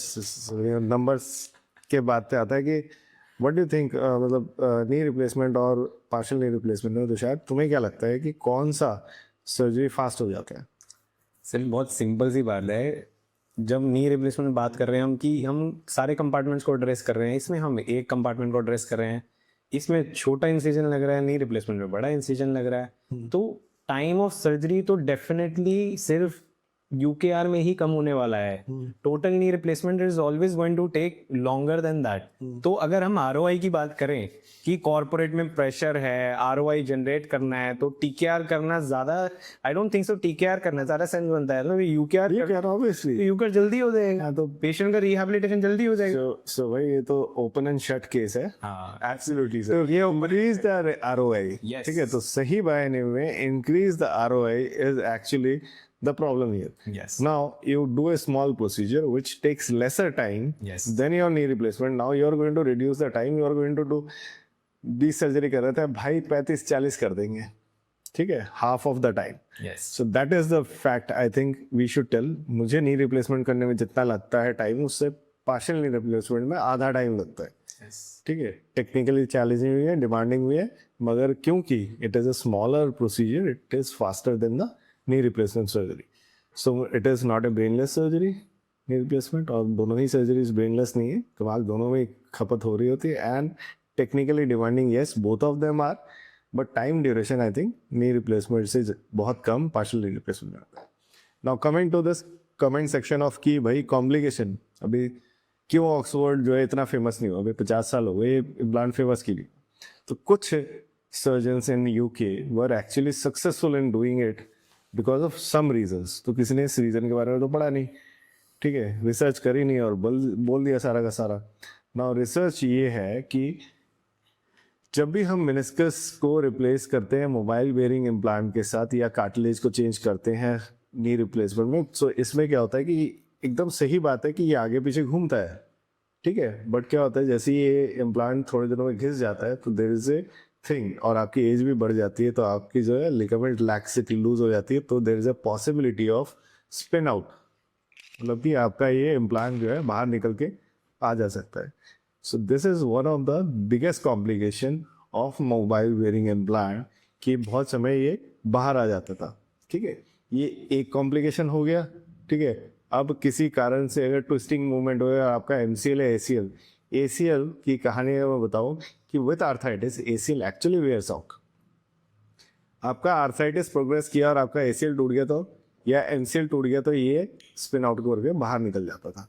नंबर्स के बाद पे आता है कि व्हाट डू थिंक, मतलब नी रिप्लेसमेंट और पार्शियल नी रिप्लेसमेंट में तो शायद तुम्हें क्या लगता है कि कौन सा सर्जरी फास्ट हो जाता है? सर बहुत सिंपल सी बात है, जब नी रिप्लेसमेंट में बात कर रहे हैं हम कि हम सारे कंपार्टमेंट्स को एड्रेस कर रहे हैं, इसमें हम एक कंपार्टमेंट को एड्रेस कर रहे हैं, इसमें छोटा इंसिजन लग रहा है, नी रिप्लेसमेंट में बड़ा इंसिजन लग रहा है, तो टाइम ऑफ सर्जरी तो डेफिनेटली सिर्फ यूकेआर में ही कम होने वाला है. Total knee replacement is always going to take longer than that. तो अगर हम आरओआई की बात करें कि कॉर्पोरेट में प्रेशर है, आरओआई जनरेट करना है, तो टीकेआर करना ज्यादा, I don't think so TKR करना ज्यादा सेंस बनता है. यूकेआर ऑब्वियसली यूकेआर जल्दी हो जाएगा तो पेशेंट का रिहैबिलिटेशन जल्दी हो जाएगा. सो भाई ये तो ओपन एंड शट केस है. हाँ, एब्सोल्युटली सर. ये इंक्रीज द आरओआई. Yes. ठीक है, तो सही मायने में increase the ROI is actually the problem here. Yes. Now you do a small procedure which takes lesser time Yes. than your knee replacement. Now you are going to reduce the time. You are going to do 20 surgery कर रहे थे भाई 35-40 कर देंगे. ठीक है, half of the time. yes. So that is the fact I think we should tell. मुझे knee replacement करने में जितना लगता है टाइम, उससे partial knee replacement में आधा टाइम लगता है. yes. ठीक है, टेक्निकली चैलेंजिंग भी है, डिमांडिंग भी है, मगर क्योंकि it is a smaller procedure, it is faster than the knee replacement surgery. So it is not a brainless surgery, knee replacement, और दोनों ही सर्जरीज ब्रेनलेस नहीं है, दिमाग दोनों में खपत हो रही होती है. And technically demanding, yes, both of them are, but time duration I think knee replacement से बहुत कम पार्शियल नी रिप्लेसमेंट में आता है. Now coming to this comment section of की भाई कॉम्प्लिकेशन, अभी क्यों ऑक्सफोर्ड जो है इतना फेमस नहीं हुआ. अभी 50 साल हो गए इम्प्लांट फेमस के लिए. तो कुछ surgeons in UK were actually successful in doing it because of some reasons. तो किसी ने इस रीजन के बारे में तो पढ़ा नहीं, ठीक है, रिसर्च करी नहीं और बोल दिया सारा का सारा. नाउ रिसर्च ये है कि जब भी हम मेनिस्कस को रिप्लेस करते हैं मोबाइल बेयरिंग इम्प्लांट के साथ या कार्टिलेज को चेंज करते हैं नी रिप्लेसमेंट में, सो इसमें क्या होता है कि एकदम सही बात है कि ये आगे पीछे घूमता है, ठीक है, बट क्या होता है जैसे ये इम्प्लांट थोड़े दिनों में घिस जाता है तो देयर इज ए थिंग, और आपकी एज भी बढ़ जाती है तो आपकी जो है लिगामेंट लैक्सिटी लूज हो जाती है, तो there is a possibility of spin out, मतलब कि आपका ये इम्प्लांट जो है बाहर निकल के आ जा सकता है. So this is one of the biggest complication of mobile bearing implant, कि बहुत समय ये बाहर आ जाता था. ठीक है, ये एक कॉम्प्लिकेशन हो गया. ठीक है, अब किसी कारण से अगर ट्विस्टिंग मूवमेंट हो गया आपका एमसीएल या एसीएल की कहानी मैं बताऊं कि with arthritis ACL actually wears out. आपका आर्थराइटिस प्रोग्रेस किया और आपका एसीएल टूट गया तो, या एमसीएल टूट गया तो ये स्पिन आउट करके बाहर निकल जाता था.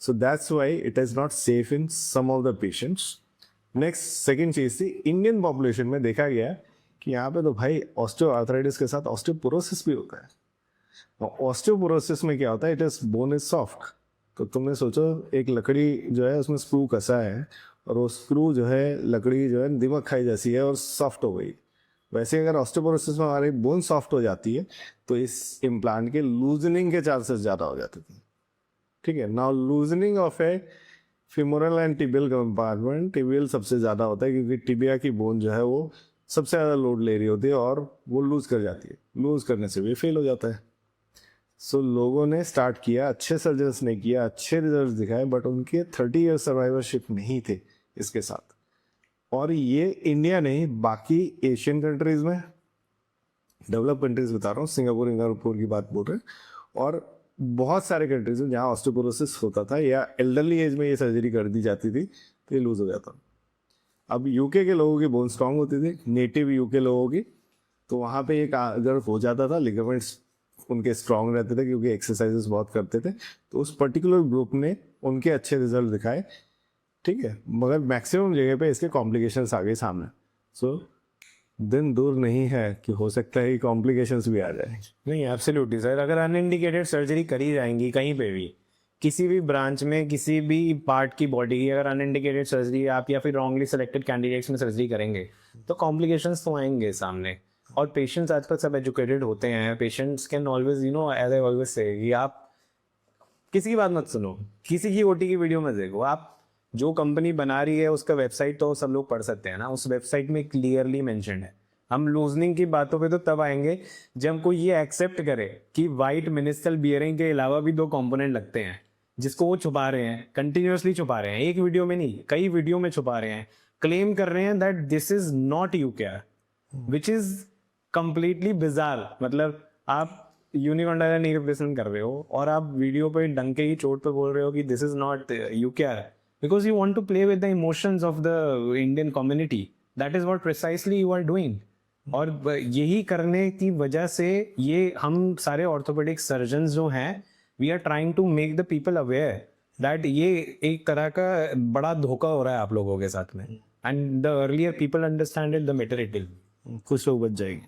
So that's why it is not safe in some of the patients. Next second चीज थी, इंडियन पॉपुलेशन में देखा गया कि यहाँ पे तो भाई ऑस्टियो आर्थराइटिस के साथ ऑस्टियोपोरोसिस भी होता है. ऑस्टियोपोरोसिस में क्या होता है, it is bone is soft. तो तुमने सोचो एक लकड़ी जो है उसमें स्क्रू कसा है और वो स्क्रू जो है लकड़ी जो है दिमक खाई जैसी है और सॉफ्ट हो गई. वैसे अगर ऑस्टियोपोरोसिस में हमारी बोन सॉफ्ट हो जाती है तो इस इम्प्लांट के लूजनिंग के चांसेस ज़्यादा हो जाते थे. ठीक है, now loosening of A femoral and tibial compartment, tibial सबसे ज़्यादा होता है क्योंकि टिबिया की बोन जो है वो सबसे ज़्यादा लोड ले रही होती है और वो लूज कर जाती है. लूज करने से भी फेल हो जाता है. सो लोगों ने स्टार्ट किया, अच्छे सर्जन्स ने किया, अच्छे रिजल्ट दिखाए, बट उनके 30 ईयर सर्वाइवरशिप नहीं थे इसके साथ. और ये इंडिया नहीं, बाकी एशियन कंट्रीज में, डेवलप कंट्रीज बता रहा हूँ, सिंगापुर की बात बोल रहे हैं, और बहुत सारे कंट्रीज में जहाँ ऑस्टियोपोरोसिस होता था या एल्डरली एज में ये सर्जरी कर दी जाती थी तो ये लूज हो जाता. अब यूके के लोगों की बोन स्ट्रांग होती थी, नेटिव यूके लोगों की, तो वहाँ पे एक अगर हो जाता था, लिगामेंट्स उनके स्ट्रांग रहते थे क्योंकि एक्सरसाइजेस बहुत करते थे, तो उस पर्टिकुलर ग्रुप ने उनके अच्छे रिजल्ट दिखाए. ठीक है, मगर मैक्सिमम जगह पे इसके कॉम्प्लिकेशंस आ गए सामने. सो दिन दूर नहीं है कि हो सकता है कि कॉम्प्लिकेशंस भी आ जाए. नहीं, एब्सोल्युटली सर. अगर अनइंडिकेटेड सर्जरी करी जाएंगी कहीं पे भी, किसी भी ब्रांच में, किसी भी पार्ट की बॉडी की, अगर अनइंडिकेटेड सर्जरी आप या फिर रॉन्गली सेलेक्टेड कैंडिडेट्स में सर्जरी करेंगे तो कॉम्प्लिकेशंस तो आएंगे सामने. और पेशेंट्स आजकल सब एजुकेटेड होते हैं. Patients can always, you know, as I always say, कि आप किसी की बात मत सुनो, किसी की ओटी की वीडियो मत देखो. आप जो कंपनी बना रही है उसका वेबसाइट तो सब लोग पढ़ सकते हैं ना. उस वेबसाइट में क्लियरली मेंशन्ड है. हम लूजनिंग की बातों पे तो तब आएंगे जब कोई ये एक्सेप्ट करे कि वाइट मेनिस्कल बियरिंग के अलावा भी 2 कंपोनेंट लगते हैं, जिसको वो छुपा रहे हैं, कंटिन्यूअसली छुपा रहे हैं, एक वीडियो में नहीं, कई वीडियो में छुपा रहे हैं. क्लेम कर रहे हैं that this is not UKR, which is completely bizarre. मतलब आप यूनिकॉर्न का नी रिप्लेसमेंट कर रहे हो और आप वीडियो पे डंके की चोट पे बोल रहे हो कि दिस इज नॉट यू क्या है, because you want to play with the emotions of the Indian community, that is what precisely you are doing. और यही करने की वजह से ये हम सारे ऑर्थोपेडिक सर्जन्स जो हैं, we are trying to make the people aware that ये एक तरह का बड़ा धोखा हो रहा है आप लोगों के साथ में, and the earlier people understand it the better it will. कुछ लोग बच जाएंगे,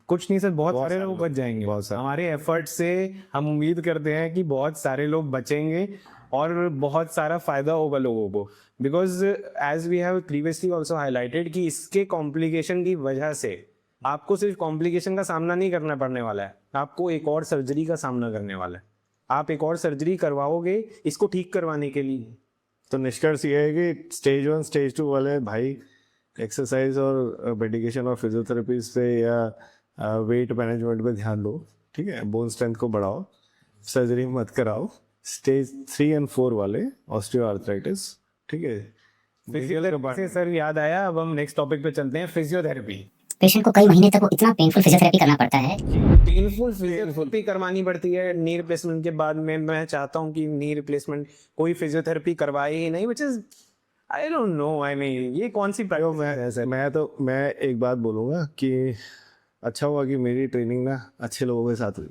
कुछ नहीं सर, बहुत सारे लोग बच जाएंगे। बहुत सारे। हमारे एफर्ट से हम उम्मीद करते हैं कि बहुत सारे लोग बचेंगे और बहुत सारा फायदा होगा लोगों को, because as we have previously also highlighted कि इसके कॉम्प्लिकेशन की वजह से आपको सिर्फ कॉम्प्लिकेशन का सामना नहीं करना पड़ने वाला है, आपको एक और सर्जरी का सामना करने वाला है। आप एक और सर्जरी करवाओगे इसको ठीक करवाने के लिए। तो निष्कर्ष ये है कि स्टेज 1 स्टेज 2 वाले भाई एक्सरसाइज और मेडिकेशन और फिजियोथेरेपी पे या वेट मैनेजमेंट पे ध्यान दो, ठीक है, बोन स्ट्रेंथ को बढ़ाओ, सर्जरी मत कराओ। स्टेज 3 और 4 वाले ऑस्टियोआर्थराइटिस, ठीक है। फिजियोथेरेपी से सर याद आया, अब हम नेक्स्ट टॉपिक पे चलते हैं, फिजियोथेरेपी। पेशेंट को कई महीने तक वो इतना पेनफुल फिजियोथेरेपी करना पड़ता है। पेनफुल फिजियोथेरेपी करवानी पड़ती है नी रिप्लेसमेंट के बाद में। मैं चाहता हूँ कि नी रिप्लेसमेंट कोई फिजियोथेरेपी करवाए ही नहीं, which is I don't know, I mean ये कौन सी मैं एक बात बोलूँगा कि अच्छा हुआ कि मेरी ट्रेनिंग ना अच्छे लोगों के साथ हुई,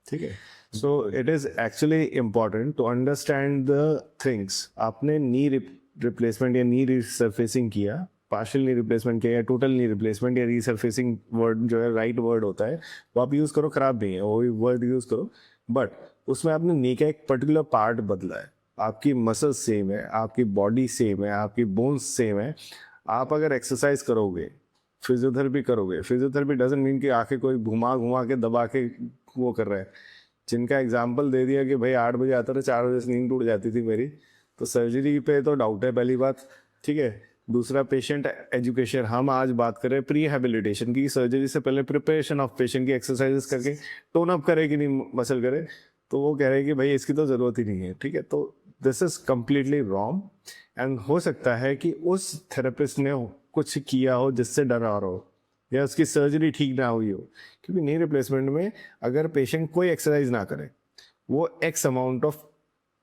ठीक है। So it is actually important to understand the things. आपने नी रिप्लेसमेंट या नी रिसरफेसिंग किया, पार्शियल नी रिप्लेसमेंट किया या टोटल नी रिप्लेसमेंट या रिसरफेसिंग वर्ड जो है राइट वर्ड होता है, वो आप यूज़ करो, खराब नहीं है, वो वर्ड यूज़ करो, बट उसमें आपने नी का एक पर्टिकुलर पार्ट बदला है। आपकी मसल्स सेम है, आपकी बॉडी सेम है, आपकी बोन्स सेम है। आप अगर एक्सरसाइज करोगे, फिजियोथेरेपी करोगे, फिजियोथेरेपी डजंट मीन कि आके कोई घुमा घुमा के दबा के वो कर रहा है। जिनका एग्जाम्पल दे दिया कि भाई 8 बजे आता था, 4 बजे से नींद टूट जाती थी मेरी, तो सर्जरी पे तो डाउट है, पहली बात, ठीक है। दूसरा, पेशेंट एजुकेशन। हम आज बात कर रहे हैं प्री हैबिलिटेशन की, सर्जरी से पहले प्रिपरेशन ऑफ पेशेंट की, एक्सरसाइजेस करके टोन अप करे कि नहीं मसल करे, तो वो कह रहे हैं कि भाई इसकी तो ज़रूरत ही नहीं है, ठीक है। तो this is completely wrong, and हो सकता है कि उस थेरेपिस्ट ने कुछ किया हो जिससे डरा रहा हो, या उसकी सर्जरी ठीक ना हुई हो। क्योंकि नी रिप्लेसमेंट में अगर पेशेंट कोई एक्सरसाइज ना करे, वो एक्स अमाउंट ऑफ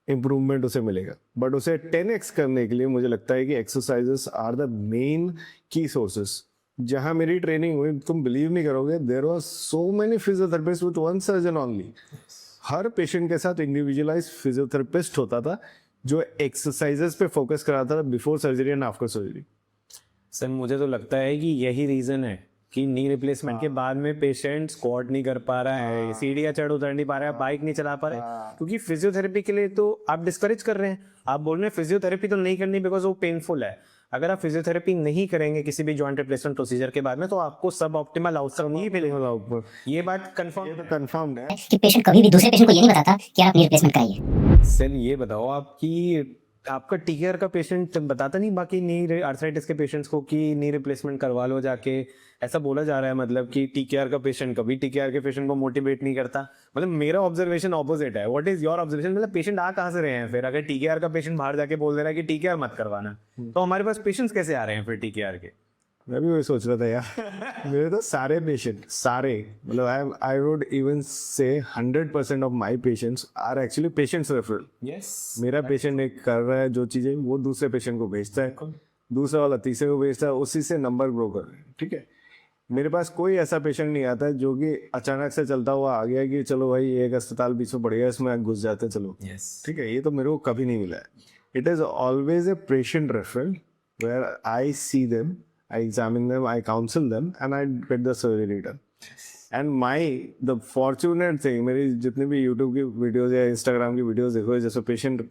इम्प्रूवमेंट उसे मिलेगा, बट उसे 10x करने के लिए मुझे लगता है कि exercises are the main key sources. जहां मेरी ट्रेनिंग हुई, तुम बिलीव नहीं करोगे, there was so many physiotherapist with one surgeon only. हर पेशेंट के साथ इंडिविजुअलाइज फिजियोथेरेपिस्ट होता था जो एक्सरसाइजेस पे फोकस कराता था before surgery and after surgery. Sir मुझे तो लगता है कि यही रीजन है कि नी रिप्लेसमेंट के बाद में पेशेंट स्क्वाट नहीं कर पा रहा है, सीढ़ियाँ चढ़ उतर नहीं पा रहा है, बाइक नहीं चला पा रहा है, क्योंकि फिजियोथेरेपी के लिए तो आप डिस्करेज कर रहे हैं। आप बोल रहे हैं फिजियोथेरेपी तो नहीं करनी बिकॉज वो पेनफुल है। अगर आप फिजियोथेरेपी नहीं करेंगे किसी भी जॉइंट रिप्लेसमेंट प्रोसीजर के बाद में, तो आपको सब ऑप्टिमल आउटकम नहीं मिलेगा। ये बात कंफर्म है कि पेशेंट कभी भी दूसरे पेशेंट को ये नहीं बताता कि आप नी रिप्लेसमेंट कराइए। सर ये बताओ आपका टीकेआर का पेशेंट बताता नहीं बाकी नी आर्थराइटिस के पेशेंट्स को कि नी रिप्लेसमेंट करवा लो जाके, ऐसा बोला जा रहा है। मतलब कि टीकेआर का पेशेंट कभी टीकेआर के पेशेंट को मोटिवेट नहीं करता। मतलब मेरा ऑब्जर्वेशन ऑपोजिट है। What is your observation? मतलब पेशेंट आ कहाँ से रहे हैं फिर? अगर टीकेआर का पेशेंट बाहर जाके बोल दे रहा है कि टीकेआर मत करवाना, तो हमारे पास पेशेंट्स कैसे आ रहे हैं फिर टीकेआर के? मैं भी वही सोच रहा था यार। मेरे तो सारे पेशेंट, सारे, मतलब I would even say 100% of my patients are actually patients referral. Yes, मेरा पेशेंट एक कर रहा है जो चीजें, वो दूसरे पेशेंट को भेजता है, दूसरा वाला तीसरे को भेजता है, उसी से नंबर ग्रो कर रहे हैं, ठीक है। मेरे पास कोई ऐसा पेशेंट नहीं आता है जो कि अचानक से चलता हुआ आ गया कि चलो भाई एक अस्पताल बीच में पड़ गया, इसमें घुस जाते हैं, चलो, ठीक है। ये तो मेरे को कभी नहीं मिला है। It is always a patient referral where I see them, I examine them, I counsel them, and I get the surgery done. And the fortunate thing, मेरी जितनी भी YouTube की वीडियोस या Instagram की वीडियोस देखो, जैसे पेशेंट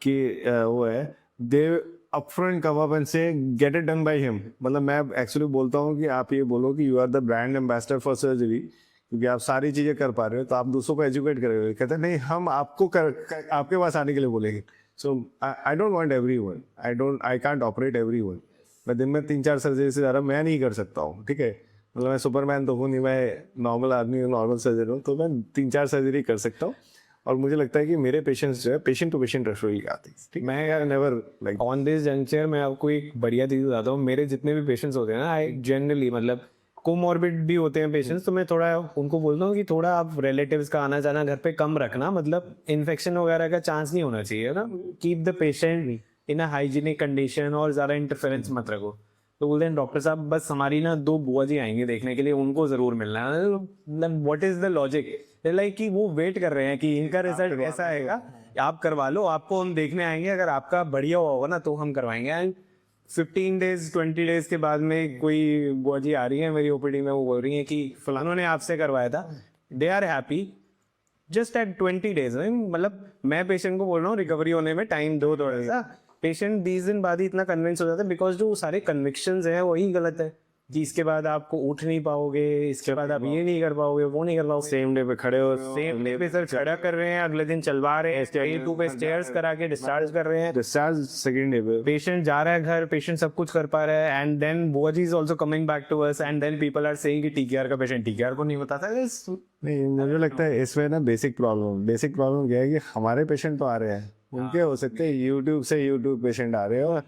की वो है, they upfront come up and say get it done by him। मतलब मैं एक्चुअली बोलता हूँ कि आप ये बोलो कि you are the brand ambassador for surgery, क्योंकि आप सारी चीजें कर पा रहे हो, तो आप दूसरों को एजुकेट करोगे। कहते हैं नहीं, हम आपको आपके पास आने के लिए बोलेंगे। So I don't want everyone, I can't operate everyone। मैं दिन में 3-4 सर्जरी से ज़्यादा मैं नहीं कर सकता हूँ, ठीक है। मतलब मैं सुपरमैन तो हूँ नहीं, मैं नॉर्मल आदमी हूँ, नॉर्मल सर्जन हूँ, तो मैं 3-4 सर्जरी कर सकता हूँ। और मुझे लगता है कि मेरे पेशेंट्स जो है पेशेंट टू पेशेंट रेफरल आते हैं। मैं यार never like on this juncture मैं आपको एक बढ़िया चीज़ बताता हूँ। मेरे जितने भी पेशेंट्स होते हैं ना, आई जनरली मतलब कोमॉर्बिड भी होते हैं पेशेंट्स, तो मैं थोड़ा उनको बोलता हूँ कि थोड़ा आप रिलेटिव्स का आना जाना घर पे कम रखना, मतलब इन्फेक्शन वगैरह का चांस नहीं होना चाहिए ना, keep the patient in a hygienic condition और ज़्यादा इंटरफेरेंस मत रखो। तो बोलते हैं डॉक्टर साहब बस हमारी ना 2 बुआ जी आएंगे देखने के लिए, उनको ज़रूर मिलना है। मतलब what is the logic, like कि वो वेट कर रहे हैं कि इनका रिजल्ट ऐसा आएगा, आप करवा लो, आपको हम देखने आएंगे, अगर आपका बढ़िया होगा ना तो हम करवाएंगे। एंड 15 डेज 20 डेज के बाद में कोई बुआ जी आ रही है मेरी ओपीडी में, वो बोल रही है कि फलानों ने आपसे करवाया था, they are happy just at 20 days. मतलब मैं पेशेंट को बोल रहा हूँ रिकवरी होने में टाइम दो थोड़ा सा, पेशेंट 20 दिन बाद ही इतना कन्विंस हो जाता है, बिकॉज जो सारे कन्विक्शंस हैं वही गलत है कि इसके बाद आपको उठ नहीं पाओगे, इसके बाद आप ये नहीं कर पाओगे, वो नहीं कर पाओगे। सेम डे पे खड़े हो, सेम डे पे सर खड़ा कर रहे हैं, अगले दिन चलवा रहे हैं, A2 पे स्टेयर्स करा के डिस्चार्ज कर रहे हैं, डिस्चार्ज सेकंड डे पे। पेशेंट जा रहा है घर, पेशेंट सब कुछ कर पा रहा है, एंड देन बुआ जी is also coming back to us, and then people are saying कि टीकेआर का पेशेंट टीकेआर को नहीं बताता। नहीं, मुझे लगता है इसमें ना बेसिक प्रॉब्लम क्या है कि हमारे पेशेंट तो आ रहे हैं, उनके हो सकते हैं यूट्यूब पेशेंट आ रहे हो,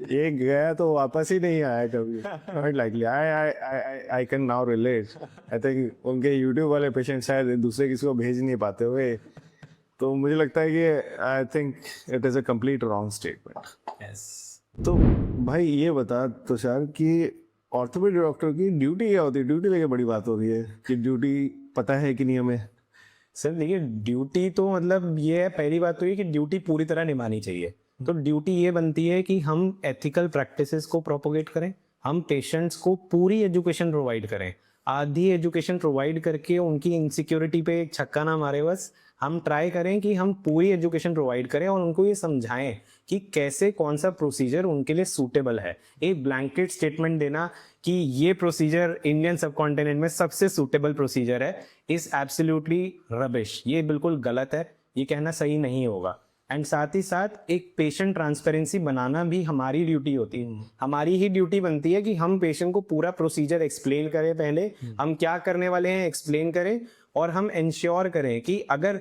एक गया तो वापस ही नहीं आया कभी। Not likely, I can now relate. I think उनके यूट्यूब वाले पेशेंट शायद दूसरे किसी को भेज नहीं पाते हुए, तो मुझे लगता है कि I think it is a complete wrong statement. तो भाई ये बता तुषार कि ऑर्थोपेडिक डॉक्टर की ड्यूटी क्या होती है? ड्यूटी लेके बड़ी बात हो रही है कि ड्यूटी पता है कि नहीं हमें। सर देखिए, ड्यूटी तो मतलब ये है, पहली बात तो ये कि ड्यूटी पूरी तरह निभानी चाहिए। तो ड्यूटी ये बनती है कि हम एथिकल प्रैक्टिसेस को प्रोपोगेट करें, हम पेशेंट्स को पूरी एजुकेशन प्रोवाइड करें, आधी एजुकेशन प्रोवाइड करके उनकी इनसिक्योरिटी पे एक छक्का ना मारे। बस हम ट्राई करें कि हम पूरी एजुकेशन प्रोवाइड करें और उनको ये समझाएं कि कैसे कौन सा प्रोसीजर उनके लिए सूटेबल है। एक ब्लैंकेट स्टेटमेंट देना कि ये प्रोसीजर इंडियन सबकॉन्टिनेंट में सबसे सूटेबल प्रोसीजर है इज एब्सोल्युटली रबिश, ये बिल्कुल गलत है, ये कहना सही नहीं होगा। एंड साथ ही साथ एक पेशेंट ट्रांसपेरेंसी बनाना भी हमारी ड्यूटी होती है। हमारी ही ड्यूटी बनती है कि हम पेशेंट को पूरा प्रोसीजर एक्सप्लेन करें, पहले हम क्या करने वाले हैं एक्सप्लेन करें, और हम इंश्योर करें कि अगर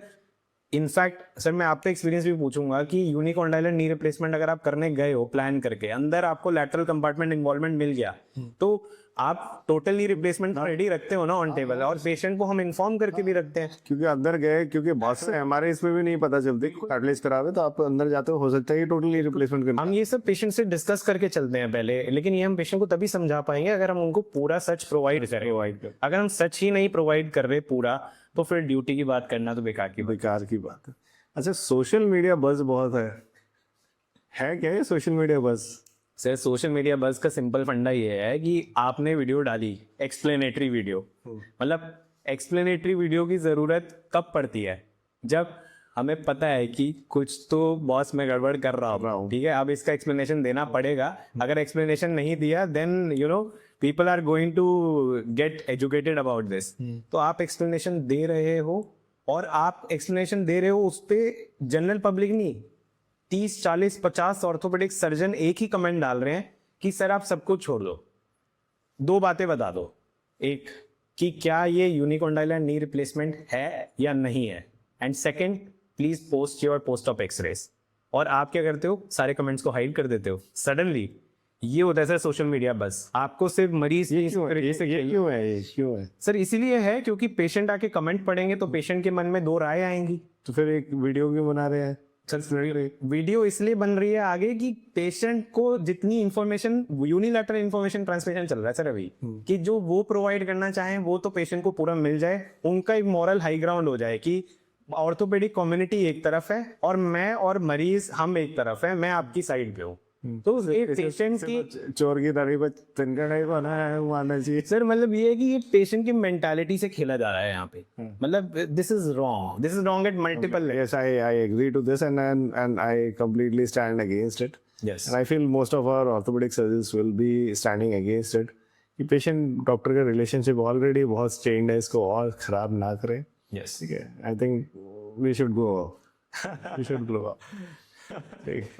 इनफैक्ट सर मैं आपसे एक्सपीरियंस भी पूछूंगा कि यूनिकॉन्डाइलर नी रिप्लेसमेंट अगर आप करने गए हो प्लान करके, अंदर आपको लैटरल कंपार्टमेंट इन्वॉल्वमेंट मिल गया, तो आप टोटल नी रिप्लेसमेंट रेडी रखते हो ना ऑन टेबल, और पेशेंट को हम इन्फॉर्म करके भी रखते हैं। क्योंकि अंदर गए, क्योंकि बहुत से हमारे इसमें भी नहीं पता चलती, कार्टिलेज करावे तो आप अंदर जाते हो सकता है कि टोटली रिप्लेसमेंट करना। हम ये सब पेशेंट से डिस्कस करके चलते हैं पहले, लेकिन ये हम पेशेंट को तभी समझा पाएंगे अगर हम उनको पूरा सच प्रोवाइड करें। अगर हम सच ही नहीं प्रोवाइड कर रहे पूरा, तो फिर ड्यूटी की बात करना तो बेकार की बात है। अच्छा, सोशल मीडिया बज़ बहुत है क्या ये social media buzz? Sir social media buzz का सिंपल फंडा ये है कि आपने वीडियो डाली, एक्सप्लेनेटरी वीडियो, मतलब एक्सप्लेनेटरी वीडियो की जरूरत कब पड़ती है? जब हमें पता है कि कुछ तो बॉस में गड़बड़ कर रहा हूँ, ठीक है, अब इसका एक्सप्लेनेशन देना पड़ेगा। अगर एक्सप्लेनेशन नहीं दिया then you know people are going to get educated about this. तो आप एक्सप्लेनेशन दे रहे हो, और आप एक्सप्लेनेशन दे रहे हो उस पर जनरल पब्लिक नहीं, 30 40 50 ऑर्थोपेडिक सर्जन एक ही कमेंट डाल रहे हैं कि सर आप सब कुछ छोड़ दो, 2 बातें बता दो, एक कि क्या ये यूनिकॉन्डाइलर नी रिप्लेसमेंट है या नहीं है, and second please post your post of X-rays. और आप क्या करते हो, सारे कमेंट्स को हाइड कर देते हो। सडनली ये होता है सर सोशल मीडिया बस, आपको सिर्फ मरीज ये क्यों है? सर इसीलिए है क्योंकि पेशेंट आके कमेंट पढ़ेंगे तो पेशेंट के मन में 2 राय आएंगी। तो फिर एक वीडियो क्यों बना रहे हैं? सर वीडियो इसलिए बन रही है आगे कि पेशेंट को जितनी इंफॉर्मेशन, यूनिलैटरल इंफॉर्मेशन ट्रांसमिशन चल रहा है सर अभी, कि जो वो प्रोवाइड करना चाहें वो तो पेशेंट को पूरा मिल जाए, उनका एक मॉरल हाई ग्राउंड हो जाए कि ऑर्थोपेडिक कम्युनिटी एक तरफ है और मैं और मरीज हम एक तरफ है, मैं आपकी साइड पे हूँ। तो ये पेशेंट की चोर की तारीफ तिनका टाइप होना है, मानना चाहिए सर, मतलब ये है कि ये पेशेंट की मेंटालिटी से खेला जा रहा है यहाँ पे, मतलब this is wrong at multiple levels. Yes, I agree to this and I completely stand against it. Yes. And I feel most of our orthopedic surgeons will be standing against it. कि patient doctor का relationship already बहुत strained है, इसको और खराब ना करें। Yes. ठीक है, I think we should go we should grow up. ठीक।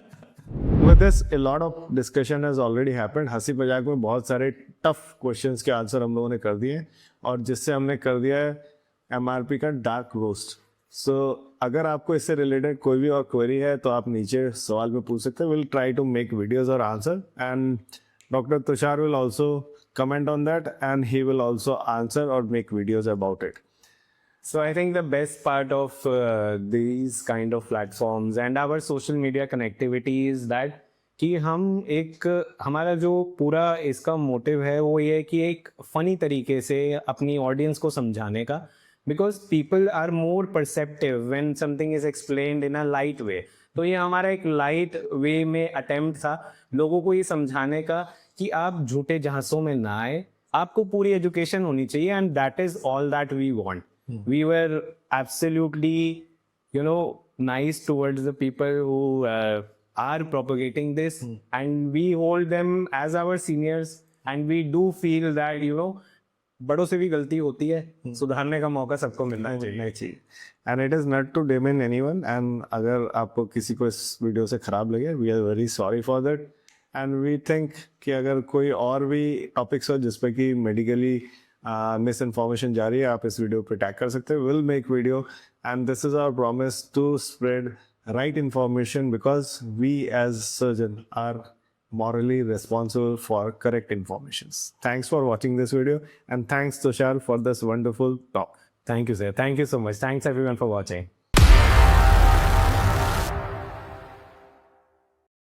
With this, a lot of discussion has already happened. हंसी मजाक में बहुत सारे टफ क्वेश्चंस के आंसर हम लोगों ने कर दिए, और जिससे हमने कर दिया है MRP का डार्क रोस्ट। सो अगर आपको इससे रिलेटेड कोई भी और क्वेरी है तो आप नीचे सवाल में पूछ सकते हैं। Will try to make videos और answer, and doctor Tushar will also comment on that, and he will also answer or make videos about it. So I think the best part of these kind of platforms and our social media connectivity is that कि हम एक हमारा जो पूरा इसका motive है वो ये है कि एक फनी तरीके से अपनी ऑडियंस को समझाने का, because people are more perceptive when something is explained in a light way. तो ये हमारा एक लाइट वे में अटेम्प्ट था लोगों को ये समझाने का कि आप झूठे जहाज़ों में ना आए, आपको पूरी एजुकेशन होनी चाहिए, and that is all that we want. We were absolutely nice towards the people who are propagating this, and we hold them as our seniors, and we do feel that बड़ों से भी गलती होती है, सुधारने का मौका सबको मिलना चाहिए. And it is not to demean anyone. And अगर आपको किसी को इस वीडियो से ख़राब लगे, we are very sorry for that. And we think कि अगर कोई और भी टॉपिक्स हो जिस पे कि मेडिकली मिस इन्फॉर्मेशन जा रही है, आप इस वीडियो पे टैग कर सकते हैं. Will make video, and this is our promise to spread right information, because we as surgeon are morally responsible for correct informations. Thanks for watching this video, and thanks Tushar for this wonderful talk. Thank you, sir. Thank you so much. Thanks everyone for watching.